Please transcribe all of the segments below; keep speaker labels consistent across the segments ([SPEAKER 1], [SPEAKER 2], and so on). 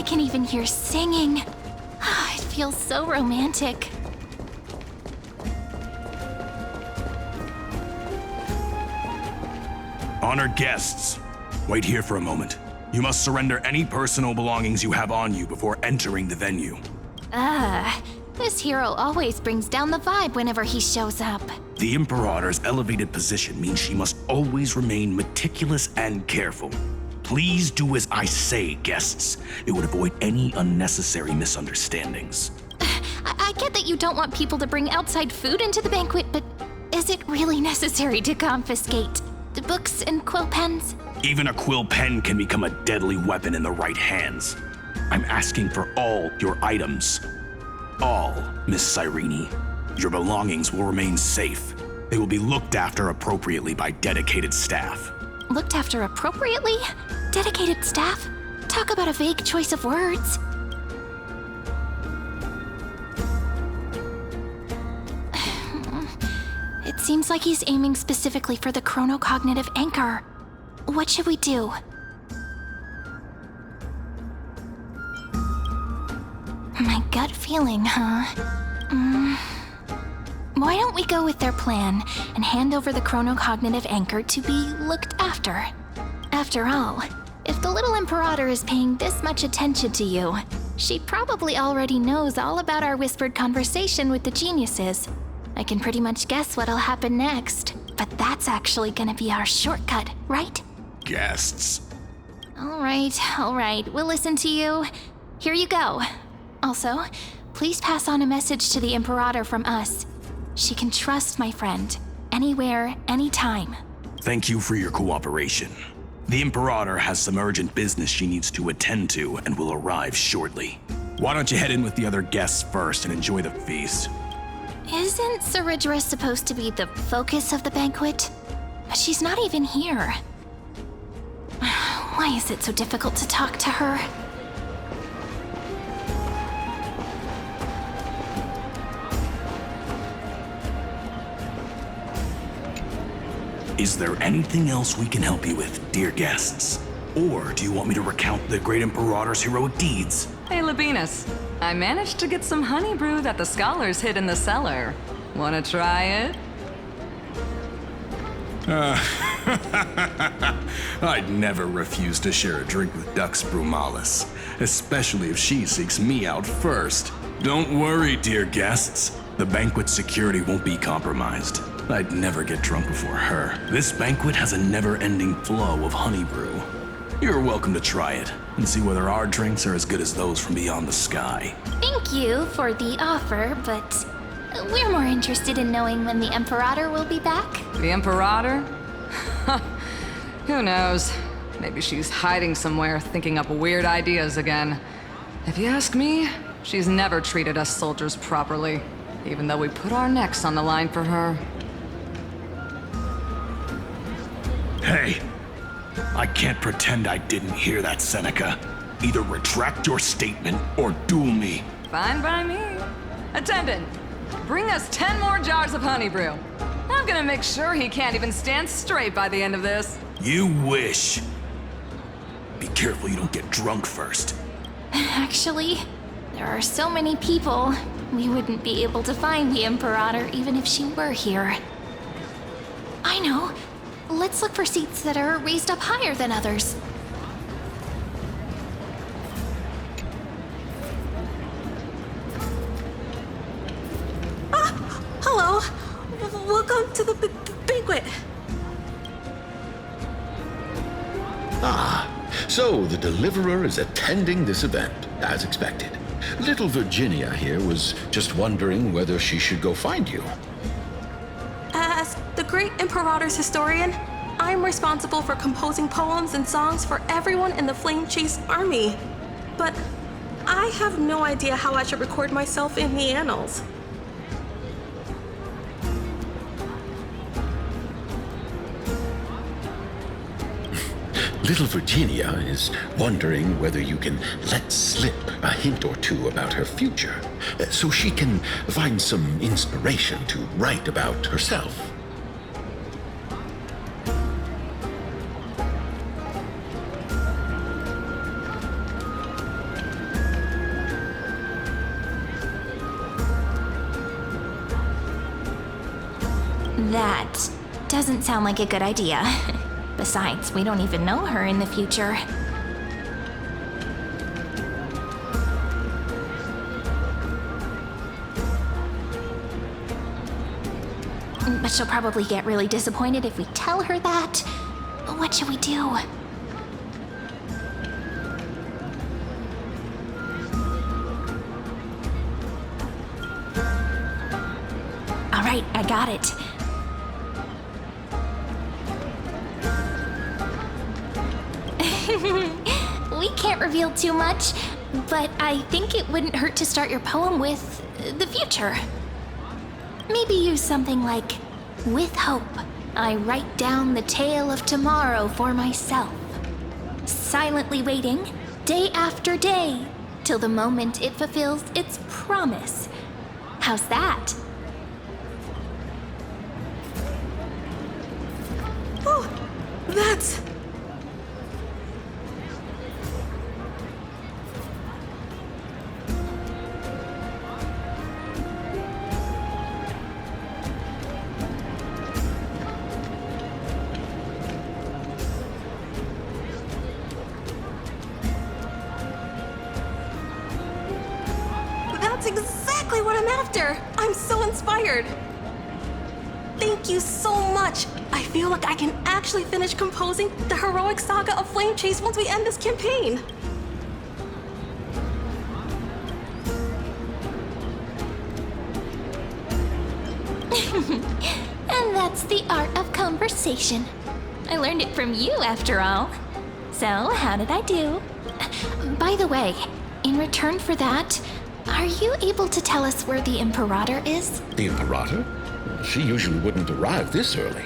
[SPEAKER 1] I can even hear singing. It feels so romantic.
[SPEAKER 2] Honored guests, wait here for a moment. You must surrender any personal belongings you have on you before entering the venue.
[SPEAKER 1] This hero always brings down the vibe whenever he shows up.
[SPEAKER 2] The Imperator's elevated position means she must always remain meticulous and careful. Please do as I say, guests. It would avoid any unnecessary misunderstandings.
[SPEAKER 1] I get that you don't want people to bring outside food into the banquet, but is it really necessary to confiscate the books and quill pens?
[SPEAKER 2] Even a quill pen can become a deadly weapon in the right hands. I'm asking for all your items. All, Miss Cyrene. Your belongings will remain safe. They will be looked after appropriately by dedicated staff.
[SPEAKER 1] Looked after appropriately? Dedicated staff? Talk about a vague choice of words. It seems like he's aiming specifically for the chronocognitive anchor. What should we do? My gut feeling, huh? Why don't we go with their plan and hand over the chronocognitive anchor to be looked after? After all, if the little Imperator is paying this much attention to you, she probably already knows all about our whispered conversation with the geniuses. I can pretty much guess what'll happen next, but that's actually gonna be our shortcut, right?
[SPEAKER 2] Guests.
[SPEAKER 1] All right, we'll listen to you. Here you go. Also, please pass on a message to the Imperator from us. She can trust my friend, anywhere, anytime.
[SPEAKER 2] Thank you for your cooperation. The Imperator has some urgent business she needs to attend to and will arrive shortly. Why don't you head in with the other guests first and enjoy the feast?
[SPEAKER 1] Isn't Saridra supposed to be the focus of the banquet? But she's not even here. Why is it so difficult to talk to her?
[SPEAKER 2] Is there anything else we can help you with, dear guests? Or do you want me to recount the great Imperator's heroic deeds?
[SPEAKER 3] Hey, Labinas. I managed to get some honey brew that the scholars hid in the cellar. Wanna try it?
[SPEAKER 2] I'd never refuse to share a drink with Dux Brumalis, especially if she seeks me out first. Don't worry, dear guests. The banquet's security won't be compromised. I'd never get drunk before her. This banquet has a never-ending flow of honey brew. You're welcome to try it and see whether our drinks are as good as those from beyond the sky.
[SPEAKER 1] Thank you for the offer, but we're more interested in knowing when the Imperator will be back.
[SPEAKER 3] The Imperator? Who knows? Maybe she's hiding somewhere, thinking up weird ideas again. If you ask me, she's never treated us soldiers properly, even though we put our necks on the line for her.
[SPEAKER 2] Hey, I can't pretend I didn't hear that, Seneca. Either retract your statement or duel me.
[SPEAKER 3] Fine by me. Attendant, bring us 10 more jars of honey brew. I'm gonna make sure he can't even stand straight by the end of this.
[SPEAKER 2] You wish. Be careful you don't get drunk first.
[SPEAKER 1] Actually, there are so many people, we wouldn't be able to find the Imperator even if she were here. I know. Let's look for seats that are raised up higher than others.
[SPEAKER 4] Hello. Welcome to the banquet.
[SPEAKER 5] So the Deliverer is attending this event, as expected. Little Virginia here was just wondering whether she should go find you.
[SPEAKER 4] As the great Imperator's historian, I'm responsible for composing poems and songs for everyone in the Flame Chase army. But I have no idea how I should record myself in the annals.
[SPEAKER 5] Little Virginia is wondering whether you can let slip a hint or two about her future, so she can find some inspiration to write about herself.
[SPEAKER 1] That doesn't sound like a good idea. Besides, we don't even know her in the future. But she'll probably get really disappointed if we tell her that. What should we do? All right, I got it. We can't reveal too much, but I think it wouldn't hurt to start your poem with the future. Maybe use something like, "With hope, I write down the tale of tomorrow for myself, silently waiting, day after day, till the moment it fulfills its promise." How's that?
[SPEAKER 4] Oh, that's... That's exactly what I'm after! I'm so inspired! Thank you so much! I feel like I can actually finish composing the heroic saga of Flame Chase once we end this campaign!
[SPEAKER 1] And that's the art of conversation. I learned it from you, after all. So, how did I do? By the way, in return for that, are you able to tell us where the Imperator is?
[SPEAKER 5] The Imperator? She usually wouldn't arrive this early.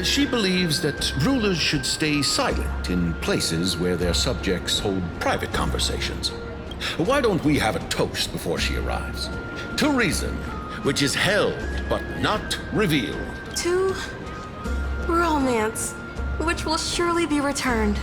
[SPEAKER 5] She believes that rulers should stay silent in places where their subjects hold private conversations. Why don't we have a toast before she arrives? To reason, which is held but not revealed.
[SPEAKER 4] To romance, which will surely be returned.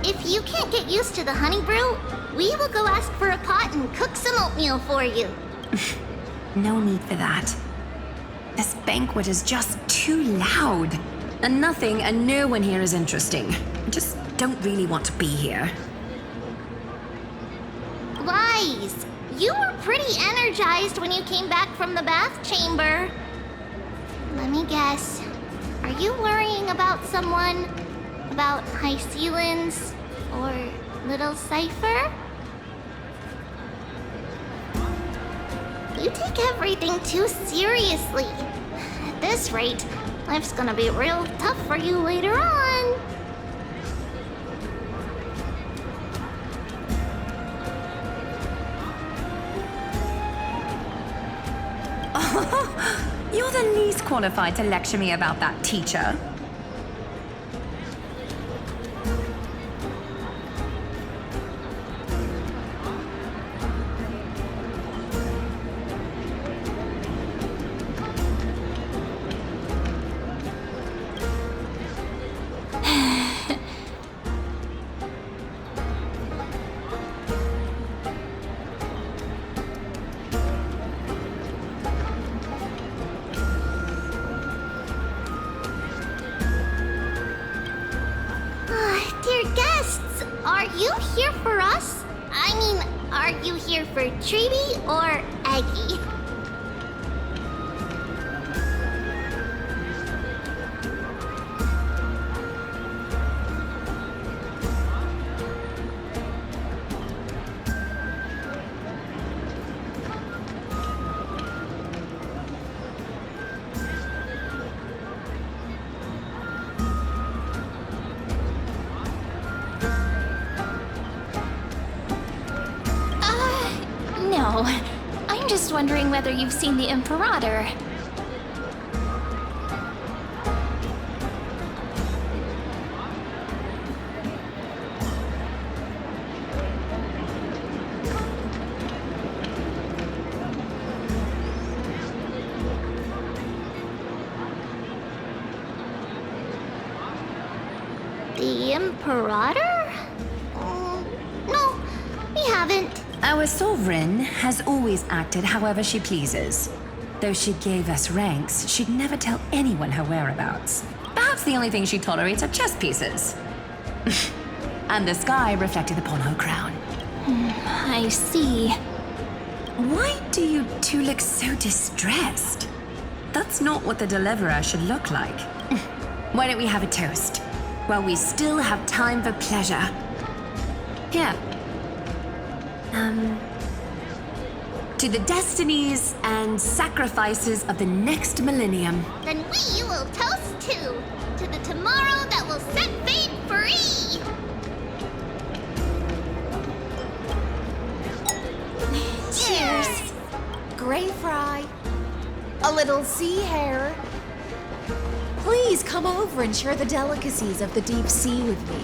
[SPEAKER 6] If you can't get used to the honey brew, we will go ask for a pot and cook some oatmeal for you.
[SPEAKER 7] No need for that. This banquet is just too loud. And nothing and no one here is interesting. I just don't really want to be here.
[SPEAKER 6] Wise, you were pretty energized when you came back from the bath chamber. Let me guess. Are you worrying about someone? About High Sealins? Or Little Cypher? You take everything too seriously. At this rate, life's gonna be real tough for you later on.
[SPEAKER 7] You're the least qualified to lecture me about that, teacher.
[SPEAKER 6] Dear guests, are you here for us? I mean, are you here for Treeby or Aggie?
[SPEAKER 1] No, I'm just wondering whether you've seen the Imperator.
[SPEAKER 6] Imperator? No, we haven't.
[SPEAKER 7] Our sovereign has always acted however she pleases. Though she gave us ranks, she'd never tell anyone her whereabouts. Perhaps the only thing she tolerates are chess pieces. And the sky reflected upon her crown.
[SPEAKER 1] I see.
[SPEAKER 7] Why do you two look so distressed? That's not what the deliverer should look like. Why don't we have a toast? While we still have time for pleasure. Here. To the destinies and sacrifices of the next millennium.
[SPEAKER 6] Then we will toast to the tomorrow that will set fate free.
[SPEAKER 1] Cheers.
[SPEAKER 8] Gray fry. A little sea hare. Please come over and share the delicacies of the deep sea with me.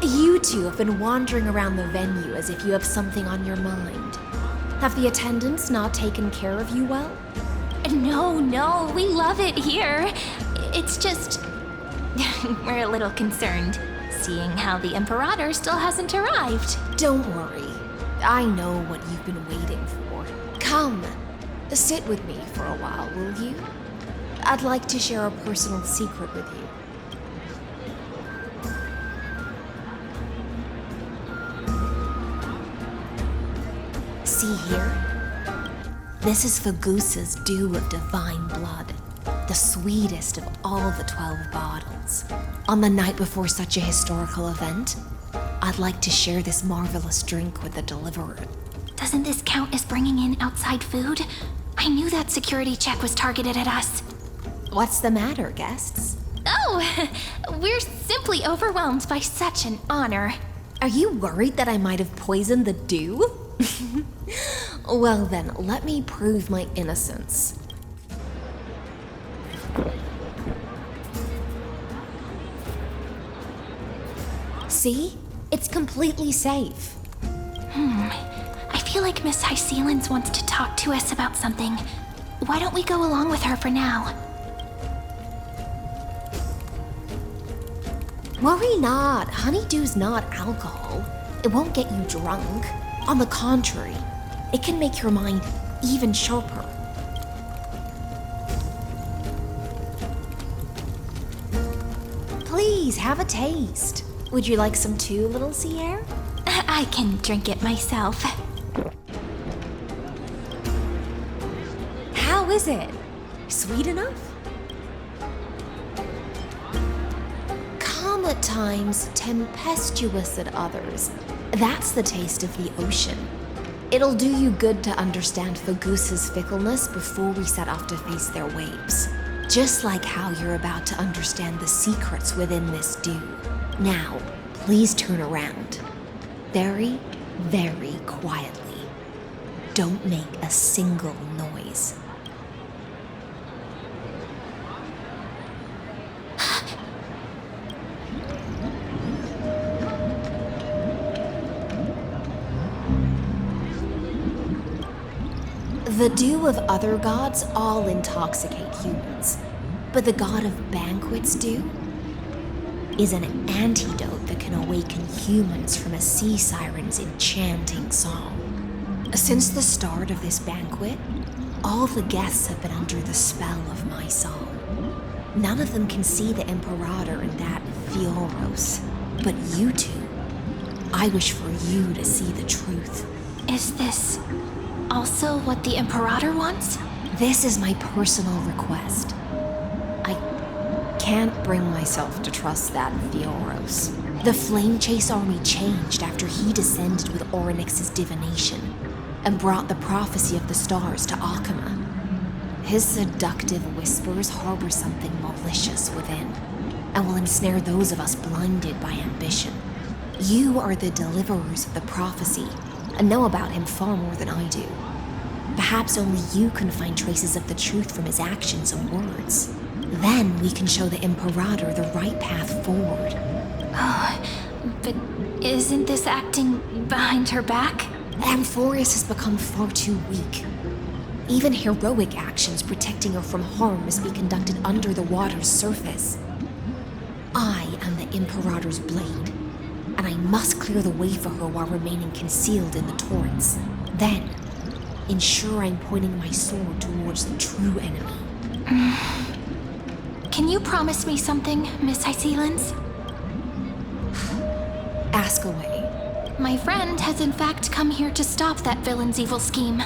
[SPEAKER 8] You two have been wandering around the venue as if you have something on your mind. Have the attendants not taken care of you well?
[SPEAKER 1] No, we love it here. It's just... we're a little concerned, seeing how the Imperator still hasn't arrived.
[SPEAKER 8] Don't worry. I know what you've been waiting for. Come, sit with me for a while, will you? I'd like to share a personal secret with you. See here? This is Fagusa's dew of divine blood, the sweetest of all the 12 bottles. On the night before such a historical event, I'd like to share this marvelous drink with the deliverer.
[SPEAKER 1] Doesn't this count as bringing in outside food? I knew that security check was targeted at us.
[SPEAKER 8] What's the matter, guests?
[SPEAKER 1] Oh, we're simply overwhelmed by such an honor.
[SPEAKER 8] Are you worried that I might have poisoned the dew? Well then, let me prove my innocence. See? It's completely safe.
[SPEAKER 1] I feel like Miss Hysealans wants to talk to us about something. Why don't we go along with her for now?
[SPEAKER 8] Worry not. Honeydew's not alcohol. It won't get you drunk. On the contrary, it can make your mind even sharper. Please, have a taste. Would you like some too, little sea air?
[SPEAKER 1] I can drink it myself.
[SPEAKER 8] How is it? Sweet enough? Calm at times, tempestuous at others. That's the taste of the ocean. It'll do you good to understand Fagusa's fickleness before we set off to face their waves. Just like how you're about to understand the secrets within this dew. Now, please turn around. Very, very quietly. Don't make a single noise. The dew of other gods all intoxicate humans, but the god of banquets dew is an antidote that can awaken humans from a sea siren's enchanting song. Since the start of this banquet, all the guests have been under the spell of my song. None of them can see the Imperator and that Fioros, but you two. I wish for you to see the truth.
[SPEAKER 1] Is this also what the Imperator wants?
[SPEAKER 8] This is my personal request. I can't bring myself to trust that Fioros. The Flame Chase army changed after he descended with Orynyx's divination and brought the prophecy of the stars to Akama. His seductive whispers harbor something malicious within and will ensnare those of us blinded by ambition. You are the deliverers of the prophecy and know about him far more than I do. Perhaps only you can find traces of the truth from his actions and words. Then we can show the Imperator the right path forward.
[SPEAKER 1] Oh, but isn't this acting behind her back?
[SPEAKER 8] Amphorius has become far too weak. Even heroic actions protecting her from harm must be conducted under the water's surface. I am the Imperator's blade, and I must clear the way for her while remaining concealed in the torrents. Then, ensure I'm pointing my sword towards the true enemy.
[SPEAKER 1] Can you promise me something, Miss Hycelens?
[SPEAKER 8] Ask away.
[SPEAKER 1] My friend has in fact come here to stop that villain's evil scheme.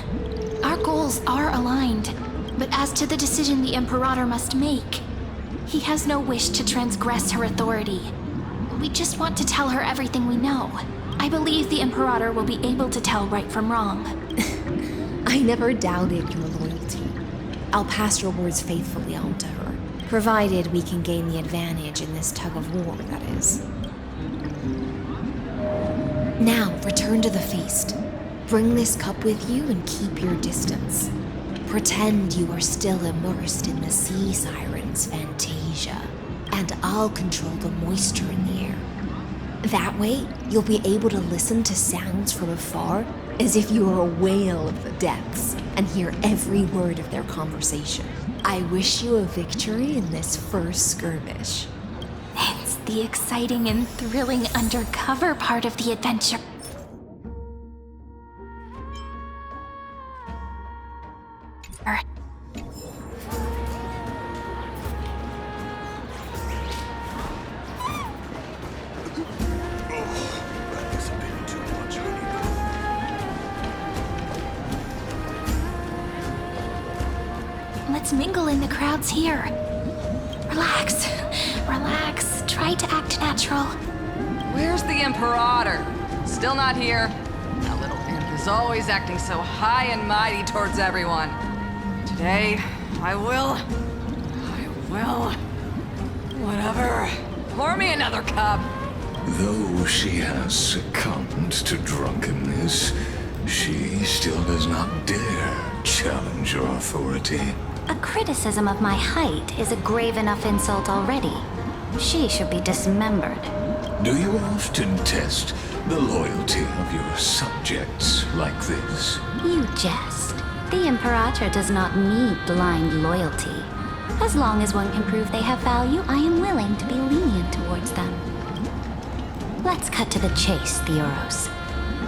[SPEAKER 1] Our goals are aligned, but as to the decision the Imperator must make, he has no wish to transgress her authority. We just want to tell her everything we know. I believe the Imperator will be able to tell right from wrong.
[SPEAKER 8] I never doubted your loyalty. I'll pass your words faithfully on to her, provided we can gain the advantage in this tug of war, that is. Now, return to the feast. Bring this cup with you and keep your distance. Pretend you are still immersed in the sea siren's fantasia, and I'll control the moisture in the air. That way, you'll be able to listen to sounds from afar as if you were a whale of the depths and hear every word of their conversation. I wish you a victory in this first skirmish.
[SPEAKER 1] It's the exciting and thrilling undercover part of the adventure. Let's mingle in the crowds here. Relax, relax. Try to act natural.
[SPEAKER 3] Where's the Imperator? Still not here. That little imp is always acting so high and mighty towards everyone. Today, I will. Whatever. Pour me another cup.
[SPEAKER 9] Though she has succumbed to drunkenness, she still does not dare challenge your authority.
[SPEAKER 6] A criticism of my height is a grave enough insult already. She should be dismembered.
[SPEAKER 9] Do you often test the loyalty of your subjects like this?
[SPEAKER 6] You jest. The Imperator does not need blind loyalty. As long as one can prove they have value, I am willing to be lenient towards them. Let's cut to the chase, Theoros.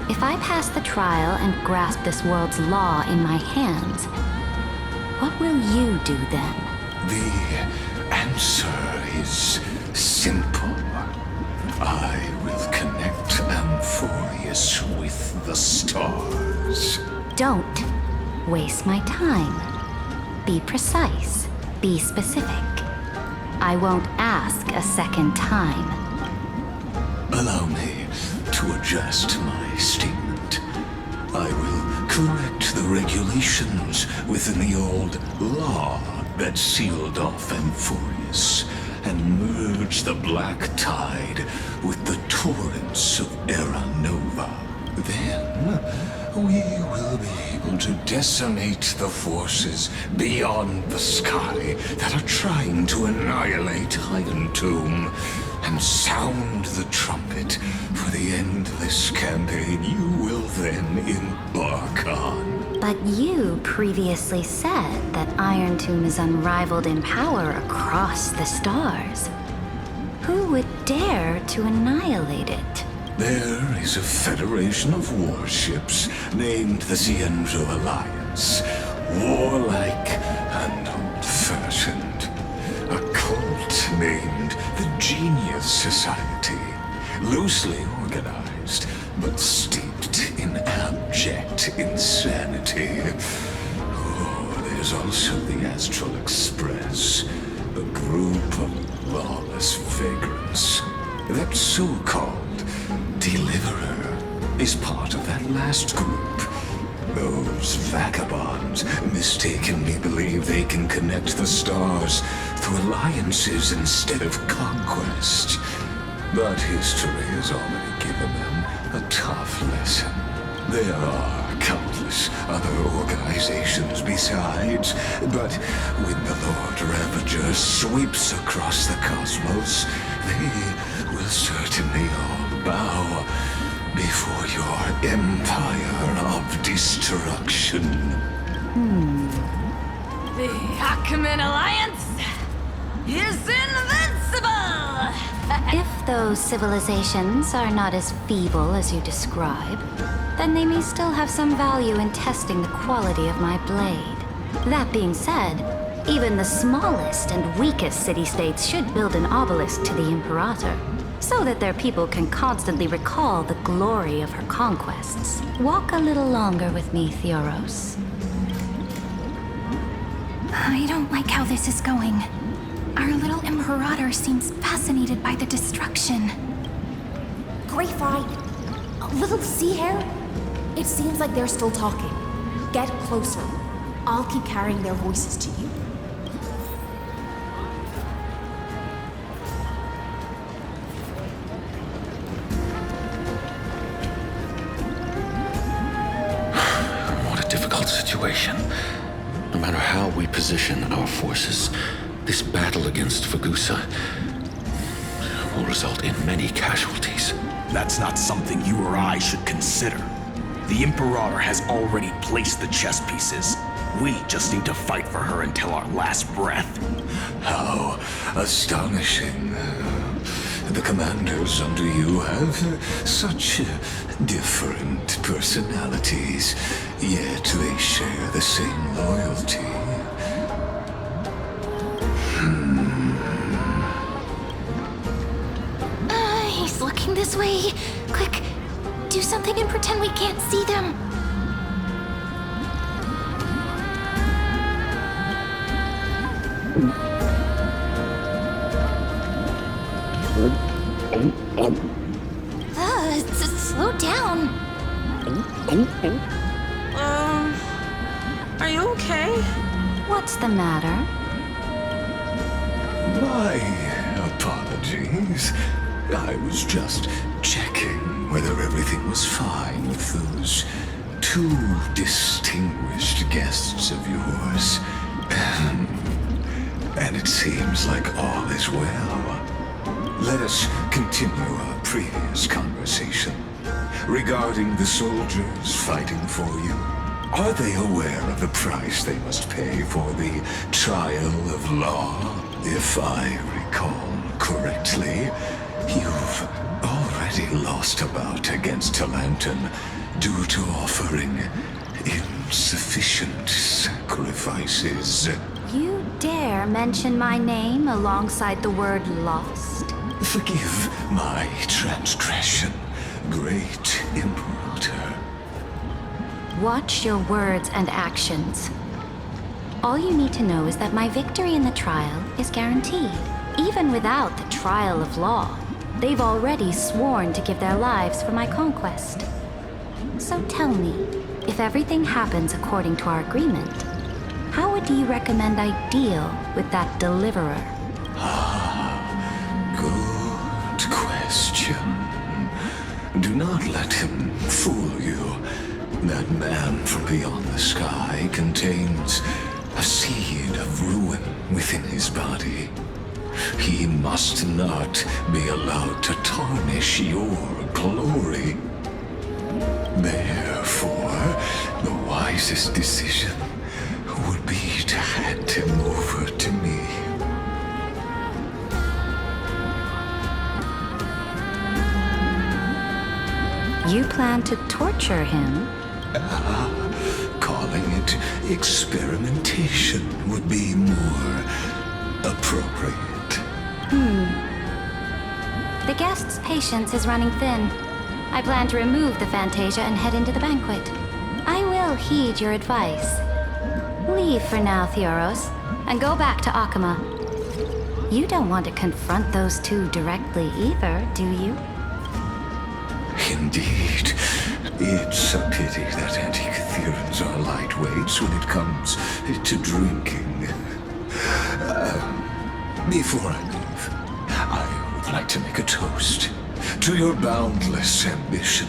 [SPEAKER 6] If I pass the trial and grasp this world's law in my hands, what will you do then?
[SPEAKER 9] The answer is simple. I will connect Amphoreus with the stars.
[SPEAKER 6] Don't waste my time. Be precise. Be specific. I won't ask a second time.
[SPEAKER 9] Allow me to adjust my statement. I will correct the regulations within the old law that sealed off Amphoreus and merge the black tide with the torrents of Era Nova. Then we will be able to decimate the forces beyond the sky that are trying to annihilate Iron Tomb and sound the trumpet for the endless campaign you will then embark on.
[SPEAKER 6] But you previously said that Iron Tomb is unrivaled in power across the stars. Who would dare to annihilate it?
[SPEAKER 9] There is a federation of warships named the Zienzo Alliance, warlike and old-fashioned. A cult named the Genius Society, loosely organized, but steeped in abject insanity. Oh, there's also the Astral Express, a group of lawless vagrants. That so-called Deliverer is part of that last group. Those vagabonds mistakenly believe they can connect the stars through alliances instead of conquest. But history has already given them a tough lesson. There are countless other organizations besides, but when the Lord Ravager sweeps across the cosmos, they will certainly all bow before your empire of destruction.
[SPEAKER 3] The Ackman Alliance is invincible!
[SPEAKER 10] If those civilizations are not as feeble as you describe, then they may still have some value in testing the quality of my blade. That being said, even the smallest and weakest city-states should build an obelisk to the Imperator, so that their people can constantly recall the glory of her conquests. Walk a little longer with me, Theoros.
[SPEAKER 1] I don't like how this is going. Our little Imperator seems fascinated by the destruction.
[SPEAKER 8] Grapevine, little sea hare. It seems like they're still talking. Get closer. I'll keep carrying their voices to you.
[SPEAKER 5] What a difficult situation. No matter how we position our forces, this battle against Fagusa will result in many casualties.
[SPEAKER 2] That's not something you or I should consider. The Imperator has already placed the chess pieces. We just need to fight for her until our last breath.
[SPEAKER 9] How astonishing. The commanders under you have such different personalities, yet they share the same loyalty.
[SPEAKER 1] He's looking this way. Quick, do something and pretend we can't see them. Slow down.
[SPEAKER 4] Are you okay?
[SPEAKER 10] What's the matter?
[SPEAKER 9] My apologies. I was just checking whether everything was fine with those two distinguished guests of yours. And it seems like all is well. Let us continue our previous conversation regarding the soldiers fighting for you. Are they aware of the price they must pay for the trial of law? If I recall correctly, you've already lost a bout against Talanton due to offering insufficient sacrifices.
[SPEAKER 10] You dare mention my name alongside the word lost?
[SPEAKER 9] Forgive my transgression, great Imperator.
[SPEAKER 10] Watch your words and actions. All you need to know is that my victory in the trial is guaranteed. Even without the trial of law, they've already sworn to give their lives for my conquest. So tell me, if everything happens according to our agreement, how would you recommend I deal with that deliverer?
[SPEAKER 9] Good question. Do not let him fool you. That man from beyond the sky contains a seed of ruin within his body. He must not be allowed to tarnish your glory. Therefore, the wisest decision would be to hand him over to me.
[SPEAKER 10] You plan to torture him?
[SPEAKER 9] Calling it experimentation would be more appropriate.
[SPEAKER 10] The guest's patience is running thin. I plan to remove the Fantasia and head into the banquet. I will heed your advice. Leave for now, Theoros, and go back to Akama. You don't want to confront those two directly either, do you?
[SPEAKER 9] Indeed. It's a pity that Antikytherians are lightweights when it comes to drinking. Before I leave, I would like to make a toast to your boundless ambition,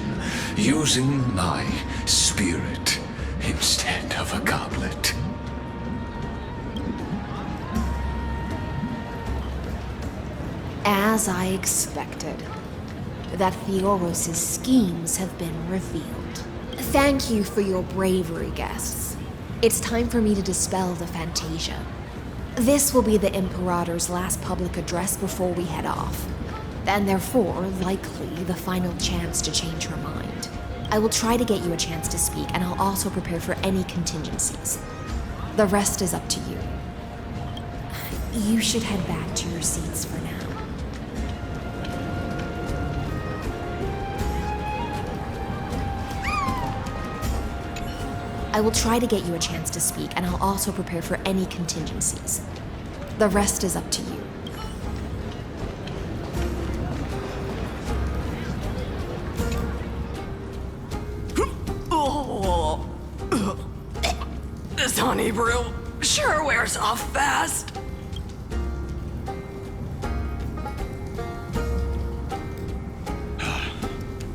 [SPEAKER 9] using my spirit instead of a goblet.
[SPEAKER 8] As I expected, that Theoros' schemes have been revealed. Thank you for your bravery, guests. It's time for me to dispel the Fantasia. This will be the Imperator's last public address before we head off, and therefore, likely, the final chance to change her mind. I will try to get you a chance to speak, and I'll also prepare for any contingencies. The rest is up to you. You should head back to your seats for now. I will try to get you a chance to speak, and I'll also prepare for any contingencies. The rest is up to you.
[SPEAKER 3] This honey brew sure wears off fast.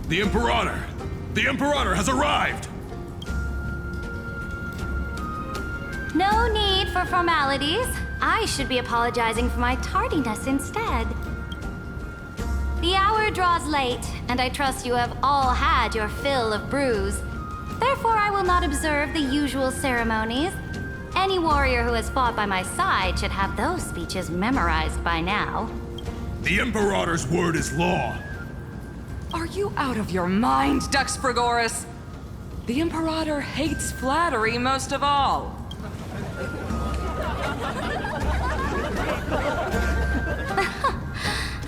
[SPEAKER 2] The Imperator! The Imperator has arrived!
[SPEAKER 10] No need for formalities. I should be apologizing for my tardiness instead. The hour draws late, and I trust you have all had your fill of brews. Therefore, I will not observe the usual ceremonies. Any warrior who has fought by my side should have those speeches memorized by now.
[SPEAKER 2] The Imperator's word is law.
[SPEAKER 3] Are you out of your mind, Dux Frigoris? The Imperator hates flattery most of all.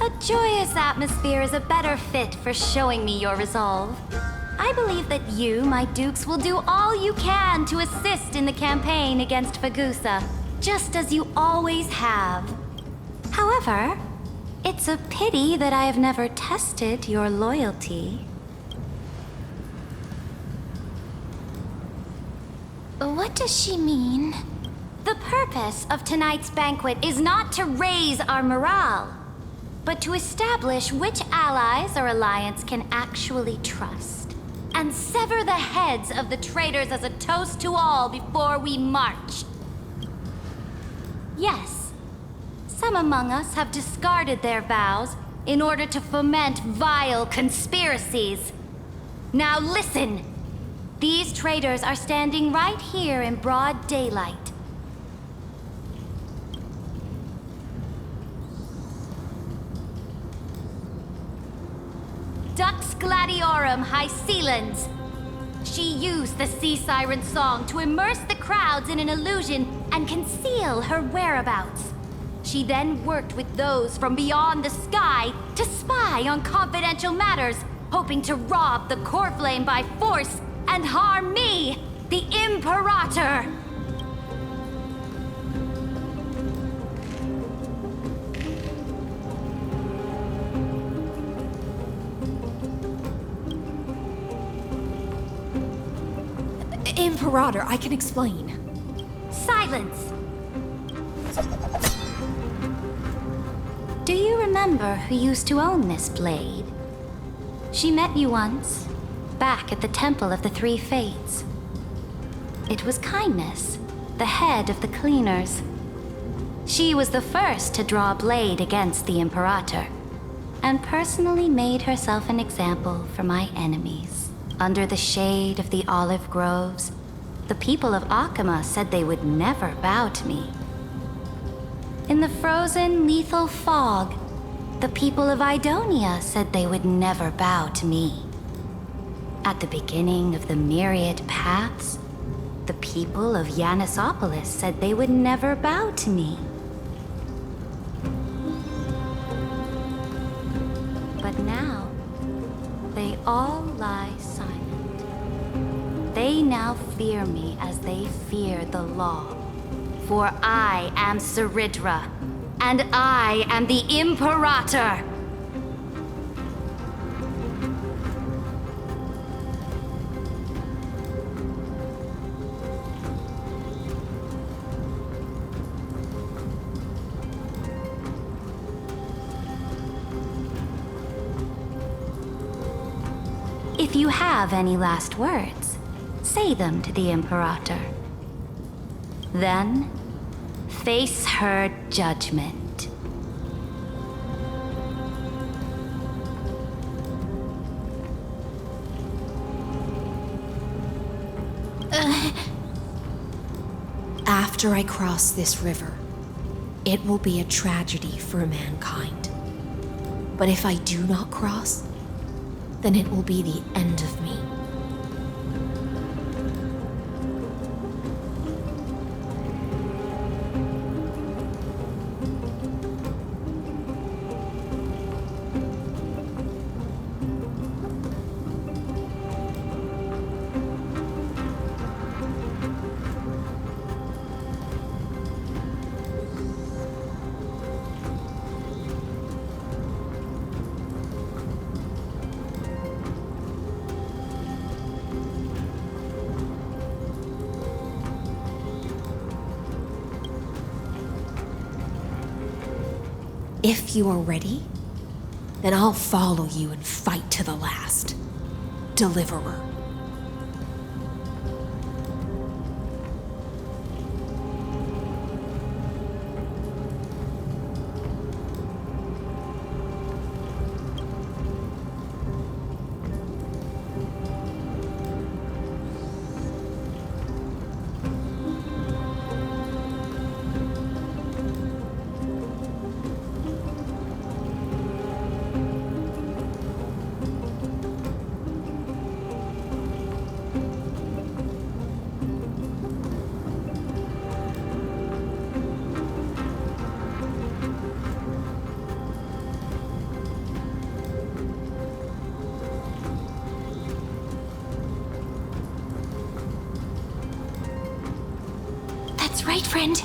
[SPEAKER 10] A joyous atmosphere is a better fit for showing me your resolve. I believe that you, my dukes, will do all you can to assist in the campaign against Fagusa, just as you always have. However, it's a pity that I have never tested your loyalty.
[SPEAKER 1] What does she mean?
[SPEAKER 10] The purpose of tonight's banquet is not to raise our morale, but to establish which allies our alliance can actually trust, and sever the heads of the traitors as a toast to all before we march. Yes, some among us have discarded their vows in order to foment vile conspiracies. Now listen! These traitors are standing right here in broad daylight. Dux Gladiorum Hycelens. She used the Sea Siren song to immerse the crowds in an illusion and conceal her whereabouts. She then worked with those from beyond the sky to spy on confidential matters, hoping to rob the core flame by force and harm me, the Imperator!
[SPEAKER 8] Imperator, I can explain.
[SPEAKER 10] Silence! Do you remember who used to own this blade? She met you once, back at the Temple of the Three Fates. It was Kindness, the head of the Cleaners. She was the first to draw a blade against the Imperator, and personally made herself an example for my enemies. Under the shade of the olive groves, the people of Akama said they would never bow to me. In the frozen, lethal fog, the people of Idonia said they would never bow to me. At the beginning of the myriad paths, the people of Yanisopolis said they would never bow to me. But now, they all lie silent. They now fear me as they fear the law. For I am Saridra, and I am the Imperator! If you have any last words, say them to the Imperator. Then, face her judgment.
[SPEAKER 8] after I cross this river, it will be a tragedy for mankind. But if I do not cross, then it will be the end of me. If you are ready, then I'll follow you and fight to the last. Deliverer.
[SPEAKER 1] That's right, friend.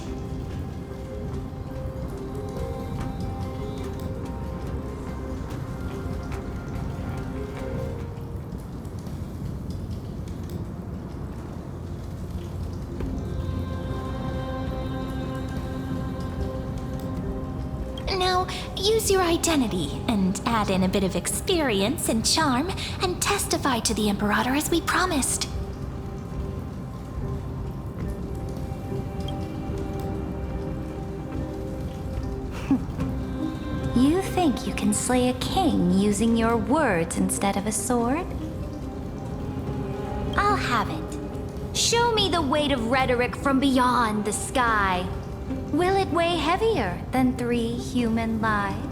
[SPEAKER 1] Now, use your identity and add in a bit of experience and charm and testify to the Imperator as we promised.
[SPEAKER 10] You think you can slay a king using your words instead of a sword? I'll have it. Show me the weight of rhetoric from beyond the sky. Will it weigh heavier than 3 human lives?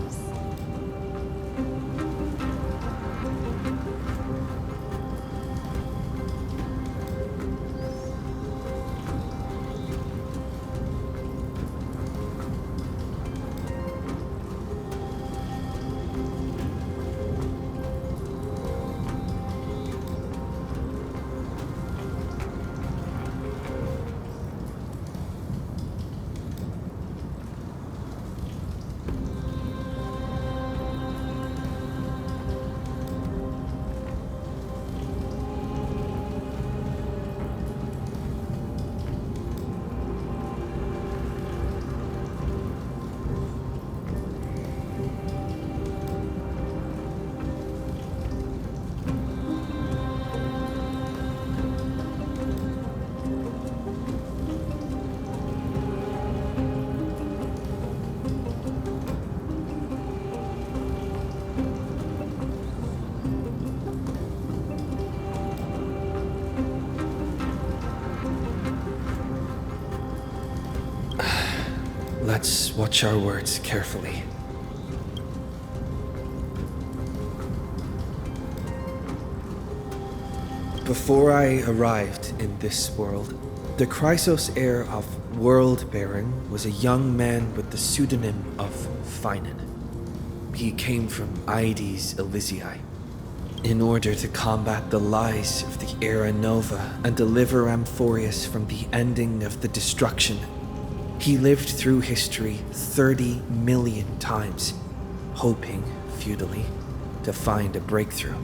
[SPEAKER 11] Let's watch our words carefully. Before I arrived in this world, the Chrysos heir of World Baron was a young man with the pseudonym of Finan. He came from Ides Elysiae. In order to combat the lies of the Era Nova and deliver Amphorius from the ending of the destruction, he lived through history 30 million times, hoping, futilely, to find a breakthrough.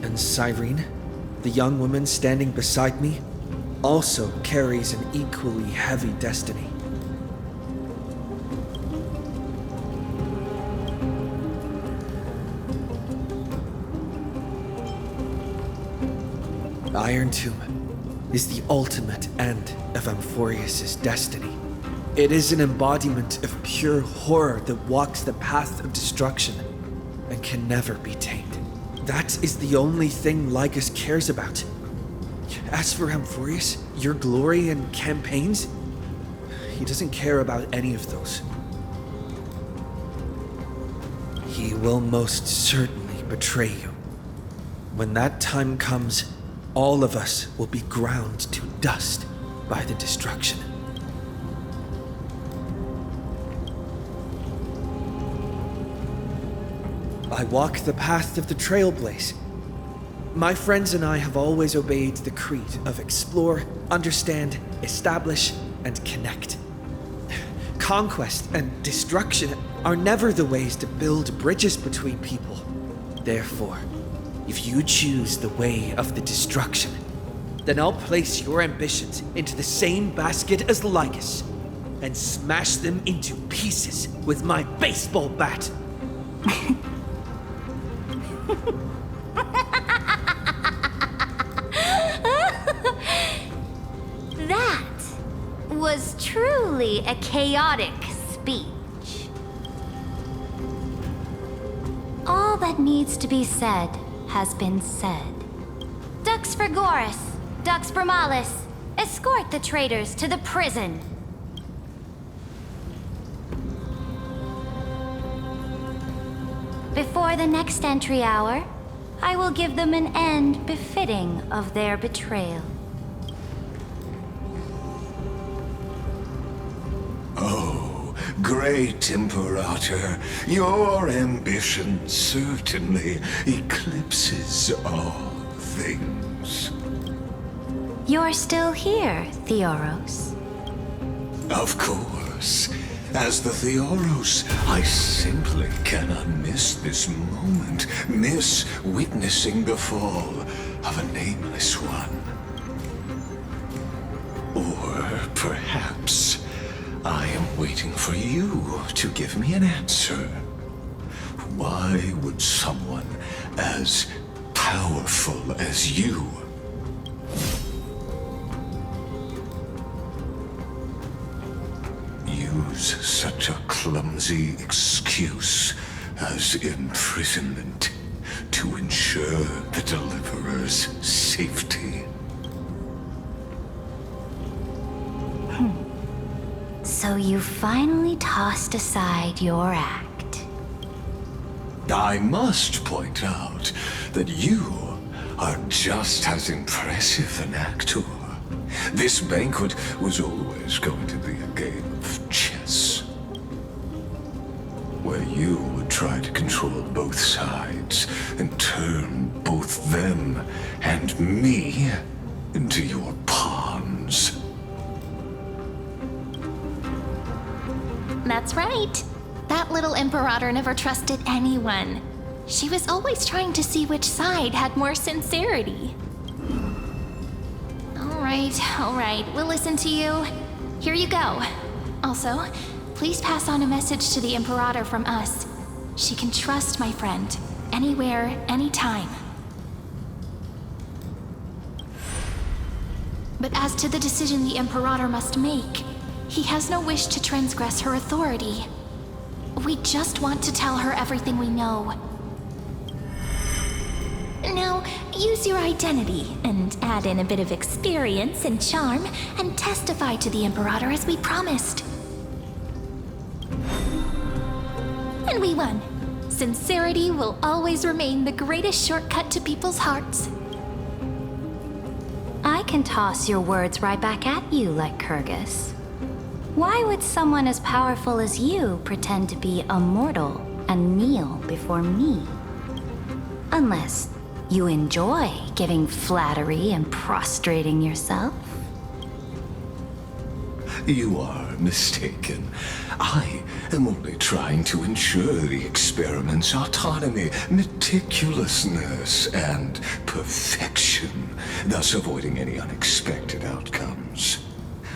[SPEAKER 11] And Cyrene, the young woman standing beside me, also carries an equally heavy destiny. Iron Tomb is the ultimate end of Amphorius' destiny. It is an embodiment of pure horror that walks the path of destruction and can never be tamed. That is the only thing Lycus cares about. As for Amphorius, your glory and campaigns, he doesn't care about any of those. He will most certainly betray you. When that time comes, all of us will be ground to dust by the destruction. I walk the path of the Trailblaze. My friends and I have always obeyed the creed of explore, understand, establish, and connect. Conquest and destruction are never the ways to build bridges between people. Therefore, if you choose the way of the destruction, then I'll place your ambitions into the same basket as Lycus and smash them into pieces with my baseball bat.
[SPEAKER 10] That was truly a chaotic speech. All that needs to be said has been said. Dux Frigoris, Dux Bromalis, escort the traitors to the prison. Before the next entry hour, I will give them an end befitting of their betrayal.
[SPEAKER 9] Oh, great Imperator, your ambition certainly eclipses all things.
[SPEAKER 10] You're still here, Theoros.
[SPEAKER 9] Of course. As the Theoros, I simply cannot miss this moment, miss witnessing the fall of a nameless one. Or perhaps I am waiting for you to give me an answer. Why would someone as powerful as you use such a clumsy excuse as imprisonment to ensure the Deliverer's safety?
[SPEAKER 10] So you finally tossed aside your act.
[SPEAKER 9] I must point out that you are just as impressive an actor. This banquet was always going to be a game of chess, where you would try to control both sides and turn both them and me into your pawns.
[SPEAKER 1] That's right. That little Imperator never trusted anyone. She was always trying to see which side had more sincerity. All right, we'll listen to you. Here you go. Also, please pass on a message to the Imperator from us. She can trust my friend, anywhere, anytime. But as to the decision the Imperator must make, he has no wish to transgress her authority. We just want to tell her everything we know. Now, use your identity and add in a bit of experience and charm and testify to the Imperator as we promised. And we won. Sincerity will always remain the greatest shortcut to people's hearts.
[SPEAKER 10] I can toss your words right back at you, like Kyrgyz. Why would someone as powerful as you pretend to be a mortal and kneel before me? Unless you enjoy giving flattery and prostrating yourself.
[SPEAKER 9] You are mistaken. I am only trying to ensure the experiment's autonomy, meticulousness, and perfection, thus avoiding any unexpected outcomes.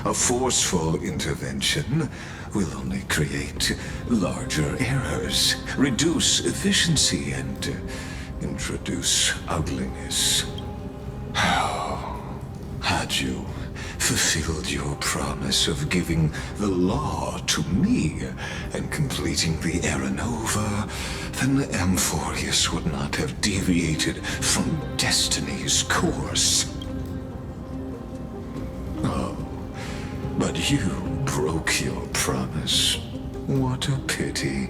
[SPEAKER 9] A forceful intervention will only create larger errors, reduce efficiency, and introduce ugliness. How had you fulfilled your promise of giving the law to me and completing the Aranova, then Amphorius would not have deviated from destiny's course. But you broke your promise. What a pity.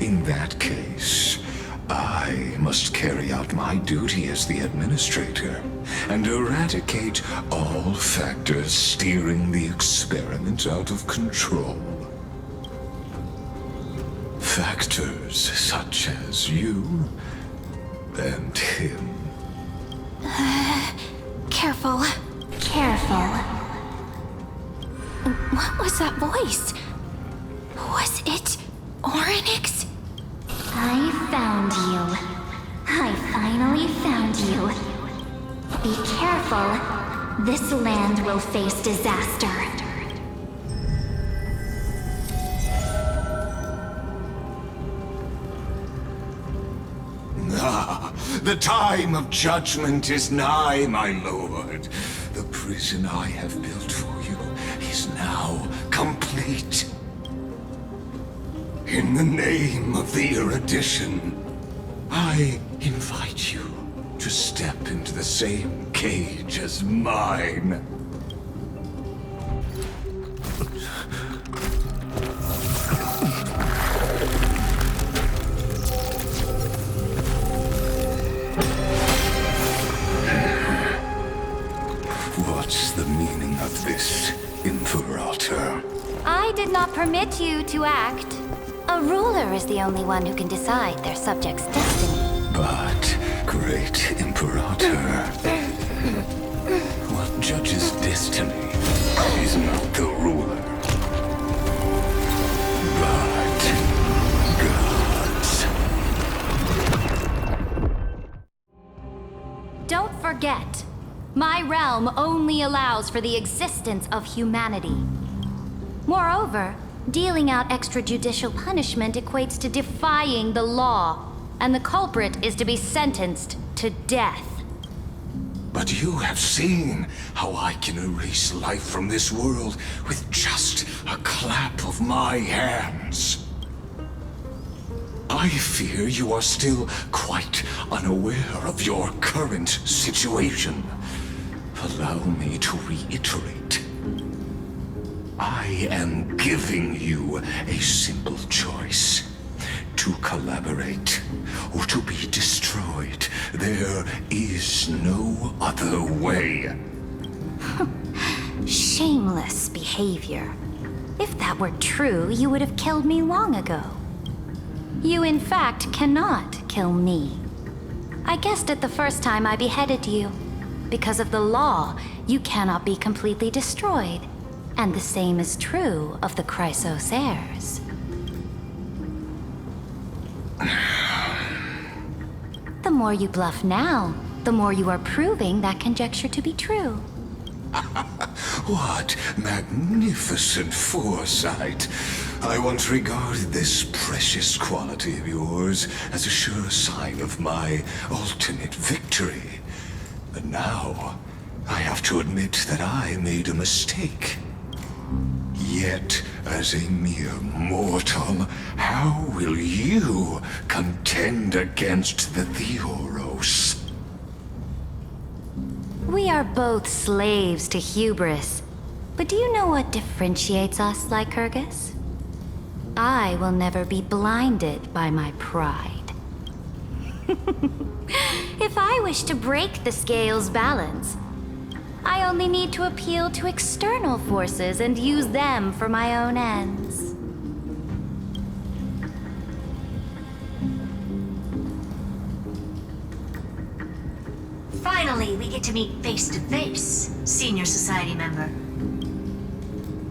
[SPEAKER 9] In that case, I must carry out my duty as the administrator and eradicate all factors steering the experiment out of control. Factors such as you and him.
[SPEAKER 1] Careful.
[SPEAKER 6] Careful.
[SPEAKER 1] What was that voice? Was it Oryx?
[SPEAKER 6] I found you. I finally found you. Be careful. This land will face disaster.
[SPEAKER 9] Ah, the time of judgment is nigh, my lord. The prison I have built for you is now complete. In the name of the erudition, I invite you to step into the same cage as mine. What's the meaning of this, Imperator?
[SPEAKER 10] I did not permit you to act. A ruler is the only one who can decide their subject's destiny.
[SPEAKER 9] But, great Imperator, what judges destiny is not the ruler, but gods.
[SPEAKER 10] Don't forget, my realm only allows for the existence of humanity. Moreover, dealing out extrajudicial punishment equates to defying the law, and the culprit is to be sentenced to death.
[SPEAKER 9] But you have seen how I can erase life from this world with just a clap of my hands. I fear you are still quite unaware of your current situation. Allow me to reiterate. I am giving you a simple choice. To collaborate or to be destroyed. There is no other way.
[SPEAKER 10] Shameless behavior. If that were true, you would have killed me long ago. You, in fact, cannot kill me. I guessed it the first time I beheaded you. Because of the law, you cannot be completely destroyed. And the same is true of the Chrysos heirs. The more you bluff now, the more you are proving that conjecture to be true.
[SPEAKER 9] What magnificent foresight. I once regarded this precious quality of yours as a sure sign of my ultimate victory. But now, I have to admit that I made a mistake. Yet, as a mere mortal, how will you contend against the Theoros?
[SPEAKER 10] We are both slaves to hubris. But do you know what differentiates us, Lycurgus? I will never be blinded by my pride. If I wish to break the scale's balance, I only need to appeal to external forces and use them for my own ends.
[SPEAKER 12] Finally, we get to meet face to face, Senior Society member.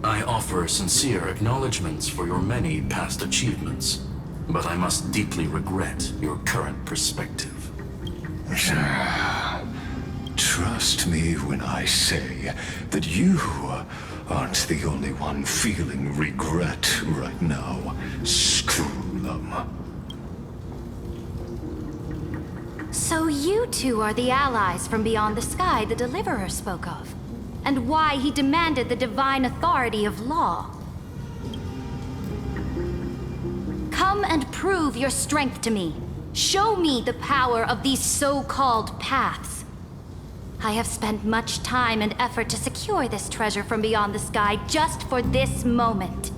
[SPEAKER 13] I offer sincere acknowledgments for your many past achievements, but I must deeply regret your current perspective.
[SPEAKER 9] Trust me when I say that you aren't the only one feeling regret right now, Scroolum.
[SPEAKER 10] So you two are the allies from beyond the sky the Deliverer spoke of, and why he demanded the divine authority of law. Come and prove your strength to me. Show me the power of these so-called paths. I have spent much time and effort to secure this treasure from beyond the sky just for this moment.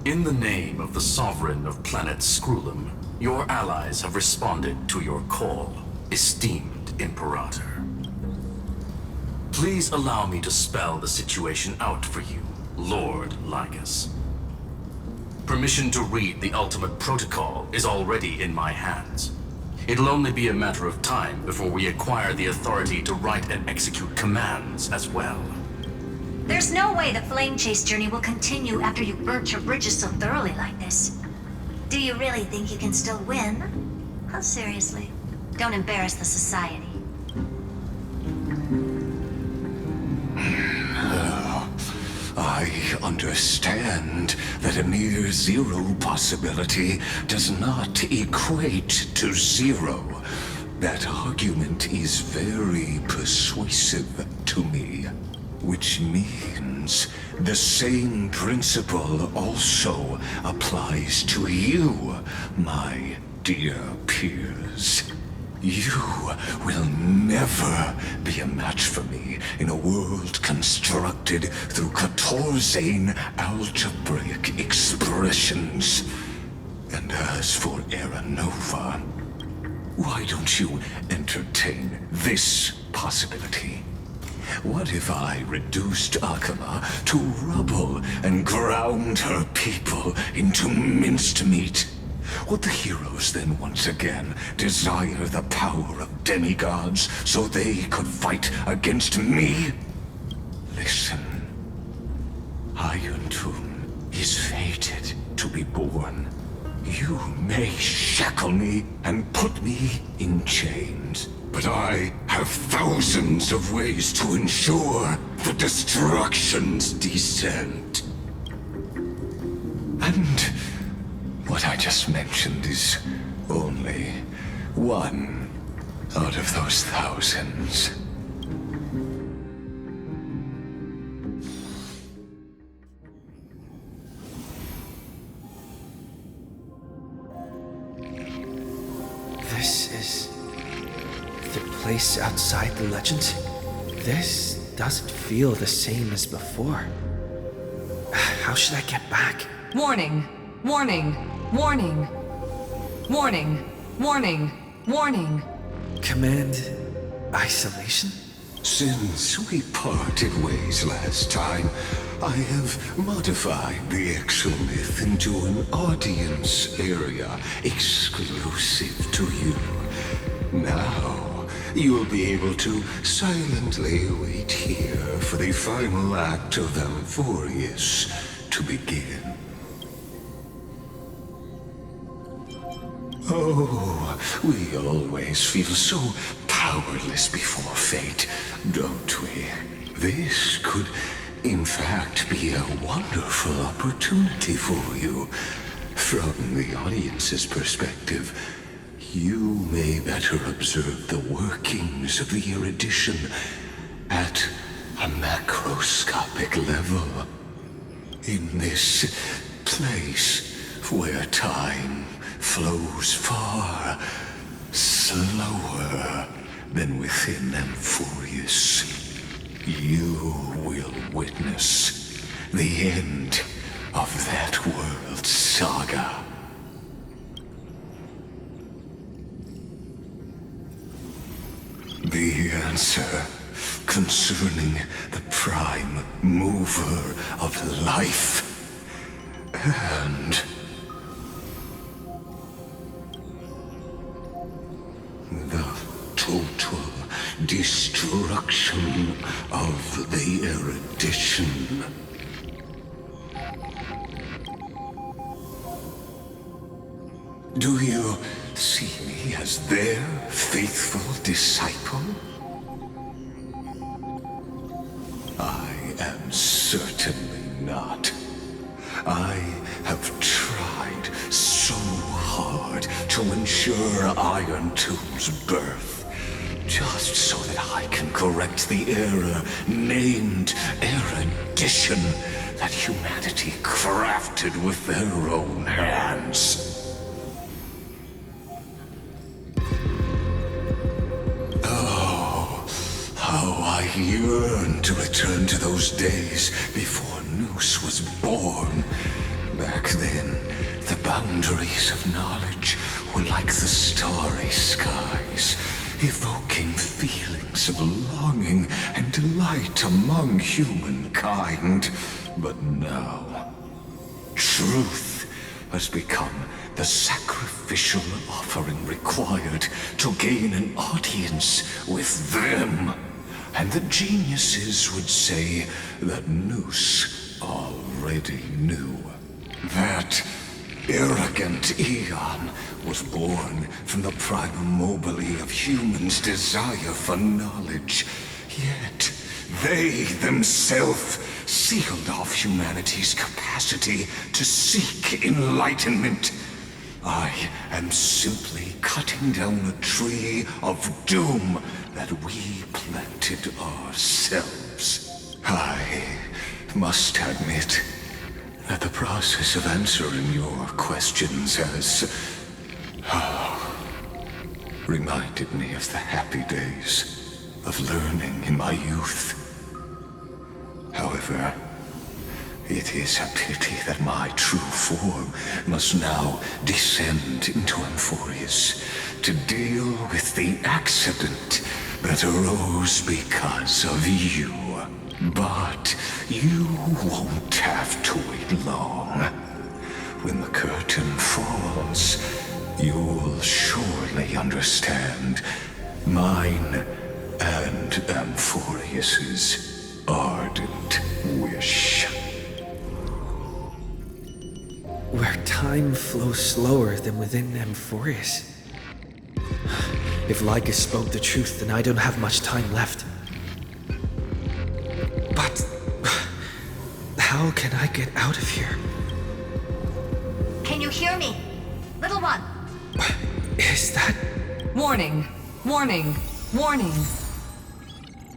[SPEAKER 13] In the name of the Sovereign of planet Scrulum, your allies have responded to your call, esteemed Imperator. Please allow me to spell the situation out for you, Lord Lycus. Permission to read the ultimate protocol is already in my hands. It'll only be a matter of time before we acquire the authority to write and execute commands as well.
[SPEAKER 12] There's no way the flame chase journey will continue after you burnt your bridges so thoroughly like this. Do you really think you can still win? Oh, seriously. Don't embarrass the society.
[SPEAKER 9] I understand that a near zero possibility does not equate to zero. That argument is very persuasive to me, which means the same principle also applies to you, my dear peers. You will never be a match for me in a world constructed through Catorzane algebraic expressions. And as for Era Nova, why don't you entertain this possibility? What if I reduced Akama to rubble and ground her people into minced meat? Would the heroes then once again desire the power of demigods so they could fight against me? Listen. Iron Tomb is fated to be born. You may shackle me and put me in chains, but I have thousands of ways to ensure the destruction's descent. And what I just mentioned is only one out of those thousands.
[SPEAKER 11] This is the place outside the legend. This doesn't feel the same as before. How should I get back?
[SPEAKER 3] Warning! Warning! Warning! Warning! Warning! Warning!
[SPEAKER 11] Command isolation?
[SPEAKER 9] Since we parted ways last time, I have modified the exomyth into an audience area exclusive to you. Now, you'll be able to silently wait here for the final act of Amphorius to begin. Oh, we always feel so powerless before fate, don't we? This could, in fact, be a wonderful opportunity for you. From the audience's perspective, you may better observe the workings of the erudition at a macroscopic level. In this place where time flows far slower than within Amphorius, you will witness the end of that world's saga. The answer concerning the prime mover of life and the total destruction of the erudition. Do you see me as their faithful disciple? I am certainly not. I have tried so hard to ensure Iron Tomb's birth, just so that I can correct the error named erudition that humanity crafted with their own hands. Oh, yearn to return to those days before Noose was born. Back then, the boundaries of knowledge were like the starry skies, evoking feelings of longing and delight among humankind. But now, truth has become the sacrificial offering required to gain an audience with them. And the geniuses would say that Noose already knew. That arrogant Eon was born from the primal mobile of humans' desire for knowledge. Yet, they themselves sealed off humanity's capacity to seek enlightenment. I am simply cutting down a tree of doom that we planted ourselves. I must admit that the process of answering your questions has reminded me of the happy days of learning in my youth. However, it is a pity that my true form must now descend into Amphorius to deal with the accident that arose because of you. But you won't have to wait long. When the curtain falls, you'll surely understand mine and Amphorius's ardent wish.
[SPEAKER 11] Where time flows slower than within Amphorius. If Lycus spoke the truth, then I don't have much time left. But how can I get out of here?
[SPEAKER 12] Can you hear me? Little one.
[SPEAKER 11] Is that...
[SPEAKER 3] Warning! Warning! Warning!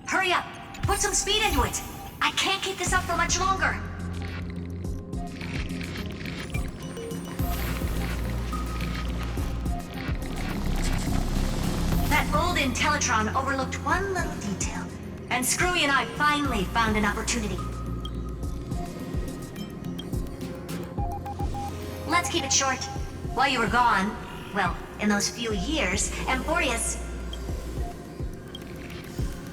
[SPEAKER 12] Hurry up! Put some speed into it! I can't keep this up for much longer! That old Intellitron overlooked one little detail, and Screwy and I finally found an opportunity. Let's keep it short. While you were gone, well, in those few years, Amphorius...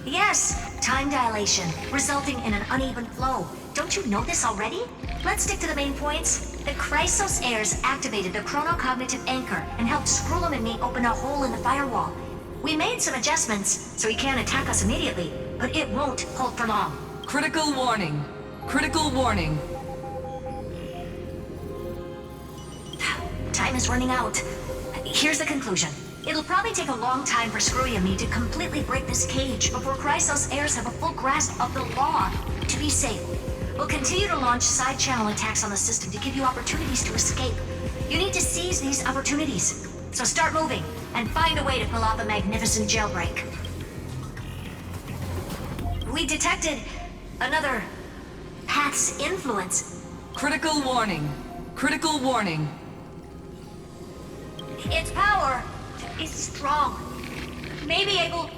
[SPEAKER 12] Yes, time dilation, resulting in an uneven flow. Don't you know this already? Let's stick to the main points. The Chrysos heirs activated the chronocognitive anchor and helped Skrullum and me open a hole in the firewall. We made some adjustments, so he can't attack us immediately, but it won't hold for long.
[SPEAKER 3] Critical warning. Critical warning.
[SPEAKER 12] Time is running out. Here's the conclusion. It'll probably take a long time for Screwy and me to completely break this cage before Chrysos heirs have a full grasp of the law. To be safe, we'll continue to launch side-channel attacks on the system to give you opportunities to escape. You need to seize these opportunities. So start moving, and find a way to pull off a magnificent jailbreak. We detected another Path's influence.
[SPEAKER 3] Critical warning. Critical warning.
[SPEAKER 12] Its power is strong. May be able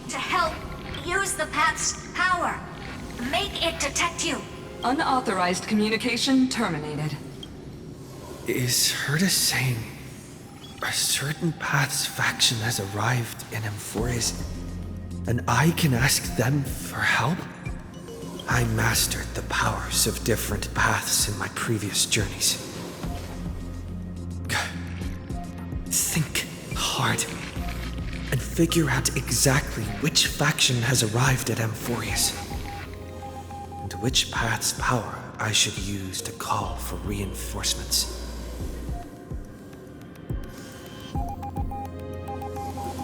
[SPEAKER 12] to help use the Path's power. Make it detect you.
[SPEAKER 3] Unauthorized communication terminated.
[SPEAKER 11] Is Herta saying a certain Path's faction has arrived in Amphorius, and I can ask them for help? I mastered the powers of different paths in my previous journeys. Think hard and figure out exactly which faction has arrived at Amphorius, and which path's power I should use to call for reinforcements.